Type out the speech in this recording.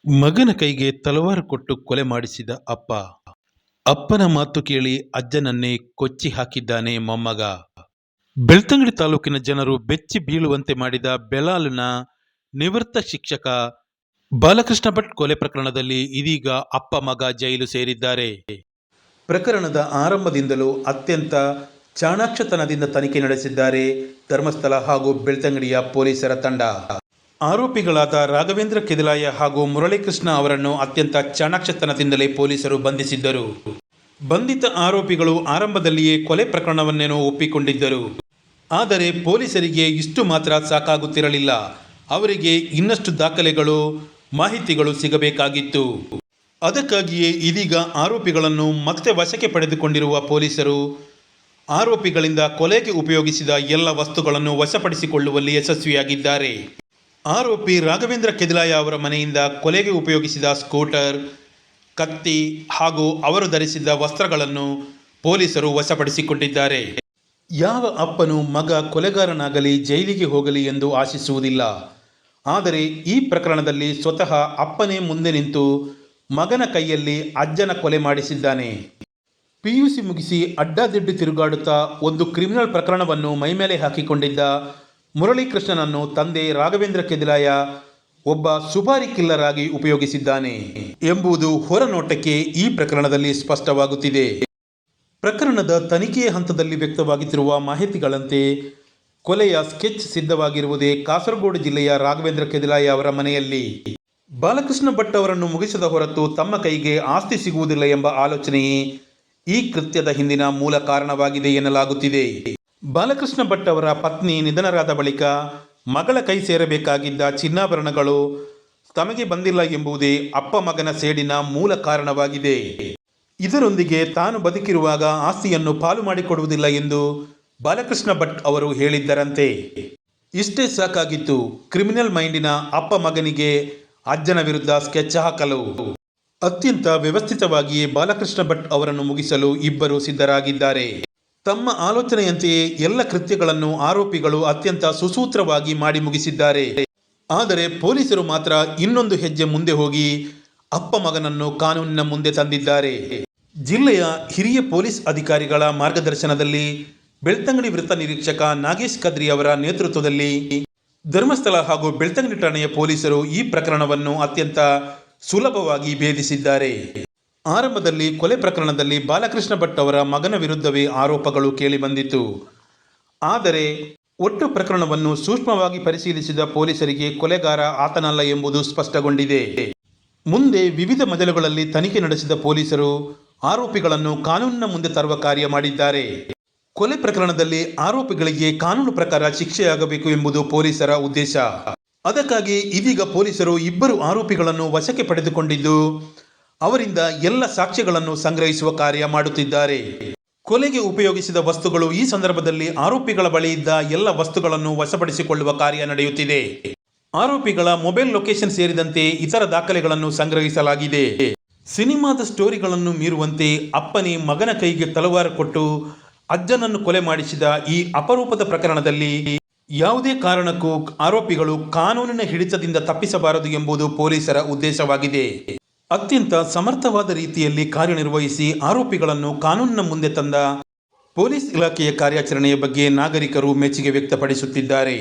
ಮಗನ ಕೈಗೆ ತಲವಾರು ಕೊಟ್ಟು ಕೊಲೆ ಮಾಡಿಸಿದ ಅಪ್ಪ. ಅಪ್ಪನ ಮಾತು ಕೇಳಿ ಅಜ್ಜನನ್ನೇ ಕೊಚ್ಚಿ ಹಾಕಿದ್ದಾನೆ ಮೊಮ್ಮಗ. ಬೆಳ್ತಂಗಡಿ ತಾಲೂಕಿನ ಜನರು ಬೆಚ್ಚಿ ಬೀಳುವಂತೆ ಮಾಡಿದ ಬೆಳಾಲಿನ ನಿವೃತ್ತ ಶಿಕ್ಷಕ ಬಾಲಕೃಷ್ಣ ಭಟ್ ಕೊಲೆ ಪ್ರಕರಣದಲ್ಲಿ ಇದೀಗ ಅಪ್ಪ ಮಗ ಜೈಲು ಸೇರಿದ್ದಾರೆ. ಪ್ರಕರಣದ ಆರಂಭದಿಂದಲೂ ಅತ್ಯಂತ ಚಾಣಾಕ್ಷತನದಿಂದ ತನಿಖೆ ನಡೆಸಿದ್ದಾರೆ ಧರ್ಮಸ್ಥಳ ಹಾಗೂ ಬೆಳ್ತಂಗಡಿಯ ಪೊಲೀಸರ ತಂಡ. ಆರೋಪಿಗಳಾದ ರಾಘವೇಂದ್ರ ಕೆದಿಲಾಯ ಹಾಗೂ ಮುರಳೀಕೃಷ್ಣ ಅವರನ್ನು ಅತ್ಯಂತ ಚಾಣಾಕ್ಷತನದಿಂದಲೇ ಪೊಲೀಸರು ಬಂಧಿಸಿದ್ದರು. ಬಂಧಿತ ಆರೋಪಿಗಳು ಆರಂಭದಲ್ಲಿಯೇ ಕೊಲೆ ಪ್ರಕರಣವನ್ನೇನೋ ಒಪ್ಪಿಕೊಂಡಿದ್ದರು. ಆದರೆ ಪೊಲೀಸರಿಗೆ ಇಷ್ಟು ಮಾತ್ರ ಸಾಕಾಗುತ್ತಿರಲಿಲ್ಲ. ಅವರಿಗೆ ಇನ್ನಷ್ಟು ದಾಖಲೆಗಳು, ಮಾಹಿತಿಗಳು ಸಿಗಬೇಕಾಗಿತ್ತು. ಅದಕ್ಕಾಗಿಯೇ ಇದೀಗ ಆರೋಪಿಗಳನ್ನು ಮತ್ತೆ ವಶಕ್ಕೆ ಪಡೆದುಕೊಂಡಿರುವ ಪೊಲೀಸರು ಆರೋಪಿಗಳಿಂದ ಕೊಲೆಗೆ ಉಪಯೋಗಿಸಿದ ಎಲ್ಲ ವಸ್ತುಗಳನ್ನು ವಶಪಡಿಸಿಕೊಳ್ಳುವಲ್ಲಿ ಯಶಸ್ವಿಯಾಗಿದ್ದಾರೆ. ಆರೋಪಿ ರಾಘವೇಂದ್ರ ಕೆದಿಲಾಯ ಅವರ ಮನೆಯಿಂದ ಕೊಲೆಗೆ ಉಪಯೋಗಿಸಿದ ಸ್ಕೂಟರ್, ಕತ್ತಿ ಹಾಗೂ ಅವರು ಧರಿಸಿದ್ದ ವಸ್ತ್ರಗಳನ್ನು ಪೊಲೀಸರು ವಶಪಡಿಸಿಕೊಂಡಿದ್ದಾರೆ. ಯಾವ ಅಪ್ಪನು ಮಗ ಕೊಲೆಗಾರನಾಗಲಿ ಜೈಲಿಗೆ ಹೋಗಲಿ ಎಂದು ಆಶಿಸುವುದಿಲ್ಲ. ಆದರೆ ಈ ಪ್ರಕರಣದಲ್ಲಿ ಸ್ವತಃ ಅಪ್ಪನೇ ಮುಂದೆ ನಿಂತು ಮಗನ ಕೈಯಲ್ಲಿ ಅಜ್ಜನ ಕೊಲೆ ಮಾಡಿಸಿದ್ದಾನೆ. PUC ಮುಗಿಸಿ ಅಡ್ಡಾದಿಡ್ಡಿ ತಿರುಗಾಡುತ್ತಾ ಒಂದು ಕ್ರಿಮಿನಲ್ ಪ್ರಕರಣವನ್ನು ಮೈಮೇಲೆ ಹಾಕಿಕೊಂಡಿದ್ದ ಮುರಳೀಕೃಷ್ಣನನ್ನು ತಂದೆ ರಾಘವೇಂದ್ರ ಕೆದಿಲಾಯ ಒಬ್ಬ ಸುಪಾರಿ ಕಿಲ್ಲರ್ ಆಗಿ ಉಪಯೋಗಿಸಿದ್ದಾನೆ ಎಂಬುದು ಹೊರನೋಟಕ್ಕೆ ಈ ಪ್ರಕರಣದಲ್ಲಿ ಸ್ಪಷ್ಟವಾಗುತ್ತಿದೆ. ಪ್ರಕರಣದ ತನಿಖೆಯ ಹಂತದಲ್ಲಿ ವ್ಯಕ್ತವಾಗುತ್ತಿರುವ ಮಾಹಿತಿಗಳಂತೆ ಕೊಲೆಯ ಸ್ಕೆಚ್ ಸಿದ್ಧವಾಗಿರುವುದೇ ಕಾಸರಗೋಡು ಜಿಲ್ಲೆಯ ರಾಘವೇಂದ್ರ ಕೆದಿಲಾಯ ಅವರ ಮನೆಯಲ್ಲಿ. ಬಾಲಕೃಷ್ಣ ಭಟ್ ಅವರನ್ನು ಮುಗಿಸದ ಹೊರತು ತಮ್ಮ ಕೈಗೆ ಆಸ್ತಿ ಸಿಗುವುದಿಲ್ಲ ಎಂಬ ಆಲೋಚನೆಯೇ ಈ ಕೃತ್ಯದ ಹಿಂದಿನ ಮೂಲ ಕಾರಣವಾಗಿದೆ ಎನ್ನಲಾಗುತ್ತಿದೆ. ಬಾಲಕೃಷ್ಣ ಭಟ್ ಅವರ ಪತ್ನಿ ನಿಧನರಾದ ಬಳಿಕ ಮಗಳ ಕೈ ಸೇರಬೇಕಾಗಿದ್ದ ಚಿನ್ನಾಭರಣಗಳು ತಮಗೆ ಬಂದಿಲ್ಲ ಎಂಬುದೇ ಅಪ್ಪ ಮಗನ ಸೇಡಿನ ಮೂಲ ಕಾರಣವಾಗಿದೆ. ಇದರೊಂದಿಗೆ ತಾನು ಬದುಕಿರುವಾಗ ಆಸ್ತಿಯನ್ನು ಪಾಲು ಮಾಡಿಕೊಡುವುದಿಲ್ಲ ಎಂದು ಬಾಲಕೃಷ್ಣ ಭಟ್ ಅವರು ಹೇಳಿದ್ದರಂತೆ. ಇಷ್ಟೇ ಸಾಕಾಗಿತ್ತು ಕ್ರಿಮಿನಲ್ ಮೈಂಡಿನ ಅಪ್ಪ ಮಗನಿಗೆ ಅಜ್ಜನ ವಿರುದ್ಧ ಸ್ಕೆಚ್ ಹಾಕಲು. ಅತ್ಯಂತ ವ್ಯವಸ್ಥಿತವಾಗಿಯೇ ಬಾಲಕೃಷ್ಣ ಭಟ್ ಅವರನ್ನು ಮುಗಿಸಲು ಇಬ್ಬರು ಸಿದ್ಧರಾಗಿದ್ದಾರೆ. ತಮ್ಮ ಆಲೋಚನೆಯಂತೆಯೇ ಎಲ್ಲ ಕೃತ್ಯಗಳನ್ನು ಆರೋಪಿಗಳು ಅತ್ಯಂತ ಸುಸೂತ್ರವಾಗಿ ಮಾಡಿ ಮುಗಿಸಿದ್ದಾರೆ. ಆದರೆ ಪೊಲೀಸರು ಮಾತ್ರ ಇನ್ನೊಂದು ಹೆಜ್ಜೆ ಮುಂದೆ ಹೋಗಿ ಅಪ್ಪ ಮಗನನ್ನು ಕಾನೂನಿನ ಮುಂದೆ ತಂದಿದ್ದಾರೆ. ಜಿಲ್ಲೆಯ ಹಿರಿಯ ಪೊಲೀಸ್ ಅಧಿಕಾರಿಗಳ ಮಾರ್ಗದರ್ಶನದಲ್ಲಿ ಬೆಳ್ತಂಗಡಿ ವೃತ್ತ ನಿರೀಕ್ಷಕ ನಾಗೇಶ್ ಕದ್ರಿ ಅವರ ನೇತೃತ್ವದಲ್ಲಿ ಧರ್ಮಸ್ಥಳ ಹಾಗೂ ಬೆಳ್ತಂಗಡಿ ಠಾಣೆಯ ಪೊಲೀಸರು ಈ ಪ್ರಕರಣವನ್ನು ಅತ್ಯಂತ ಸುಲಭವಾಗಿ ಭೇದಿಸಿದ್ದಾರೆ. ಆರಂಭದಲ್ಲಿ ಕೊಲೆ ಪ್ರಕರಣದಲ್ಲಿ ಬಾಲಕೃಷ್ಣ ಭಟ್ ಅವರ ಮಗನ ವಿರುದ್ಧವೇ ಆರೋಪಗಳು ಕೇಳಿಬಂದಿತ್ತು. ಆದರೆ ಒಟ್ಟು ಪ್ರಕರಣವನ್ನು ಸೂಕ್ಷ್ಮವಾಗಿ ಪರಿಶೀಲಿಸಿದ ಪೊಲೀಸರಿಗೆ ಕೊಲೆಗಾರ ಆತನಲ್ಲ ಎಂಬುದು ಸ್ಪಷ್ಟಗೊಂಡಿದೆ. ಮುಂದೆ ವಿವಿಧ ಮಜಲುಗಳಲ್ಲಿ ತನಿಖೆ ನಡೆಸಿದ ಪೊಲೀಸರು ಆರೋಪಿಗಳನ್ನು ಕಾನೂನಿನ ಮುಂದೆ ತರುವ ಕಾರ್ಯ ಮಾಡಿದ್ದಾರೆ. ಕೊಲೆ ಪ್ರಕರಣದಲ್ಲಿ ಆರೋಪಿಗಳಿಗೆ ಕಾನೂನು ಪ್ರಕಾರ ಶಿಕ್ಷೆಯಾಗಬೇಕು ಎಂಬುದು ಪೊಲೀಸರ ಉದ್ದೇಶ. ಅದಕ್ಕಾಗಿ ಇದೀಗ ಪೊಲೀಸರು ಇಬ್ಬರು ಆರೋಪಿಗಳನ್ನು ವಶಕ್ಕೆ ಪಡೆದುಕೊಂಡಿದ್ದು ಅವರಿಂದ ಎಲ್ಲ ಸಾಕ್ಷ್ಯಗಳನ್ನು ಸಂಗ್ರಹಿಸುವ ಕಾರ್ಯ ಮಾಡುತ್ತಿದ್ದಾರೆ. ಕೊಲೆಗೆ ಉಪಯೋಗಿಸಿದ ವಸ್ತುಗಳು ಈ ಸಂದರ್ಭದಲ್ಲಿ ಆರೋಪಿಗಳ ಬಳಿ ಇದ್ದ ಎಲ್ಲ ವಸ್ತುಗಳನ್ನು ವಶಪಡಿಸಿಕೊಳ್ಳುವ ಕಾರ್ಯ ನಡೆಯುತ್ತಿದೆ. ಆರೋಪಿಗಳ ಮೊಬೈಲ್ ಲೊಕೇಶನ್ ಸೇರಿದಂತೆ ಇತರ ದಾಖಲೆಗಳನ್ನು ಸಂಗ್ರಹಿಸಲಾಗಿದೆ. ಸಿನಿಮಾದ ಸ್ಟೋರಿಗಳನ್ನು ಮೀರುವಂತೆ ಅಪ್ಪನೇ ಮಗನ ಕೈಗೆ ತಲವಾರು ಕೊಟ್ಟು ಅಜ್ಜನನ್ನು ಕೊಲೆ ಮಾಡಿಸಿದ ಈ ಅಪರೂಪದ ಪ್ರಕರಣದಲ್ಲಿ ಯಾವುದೇ ಕಾರಣಕ್ಕೂ ಆರೋಪಿಗಳು ಕಾನೂನಿನ ಹಿಡಿತದಿಂದ ತಪ್ಪಿಸಬಾರದು ಎಂಬುದು ಪೊಲೀಸರ ಉದ್ದೇಶವಾಗಿದೆ. ಅತ್ಯಂತ ಸಮರ್ಥವಾದ ರೀತಿಯಲ್ಲಿ ಕಾರ್ಯನಿರ್ವಹಿಸಿ ಆರೋಪಿಗಳನ್ನು ಕಾನೂನಿನ ಮುಂದೆ ತಂದ ಪೊಲೀಸ್ ಇಲಾಖೆಯ ಕಾರ್ಯಾಚರಣೆಯ ಬಗ್ಗೆ ನಾಗರಿಕರು ಮೆಚ್ಚುಗೆ ವ್ಯಕ್ತಪಡಿಸುತ್ತಿದ್ದಾರೆ.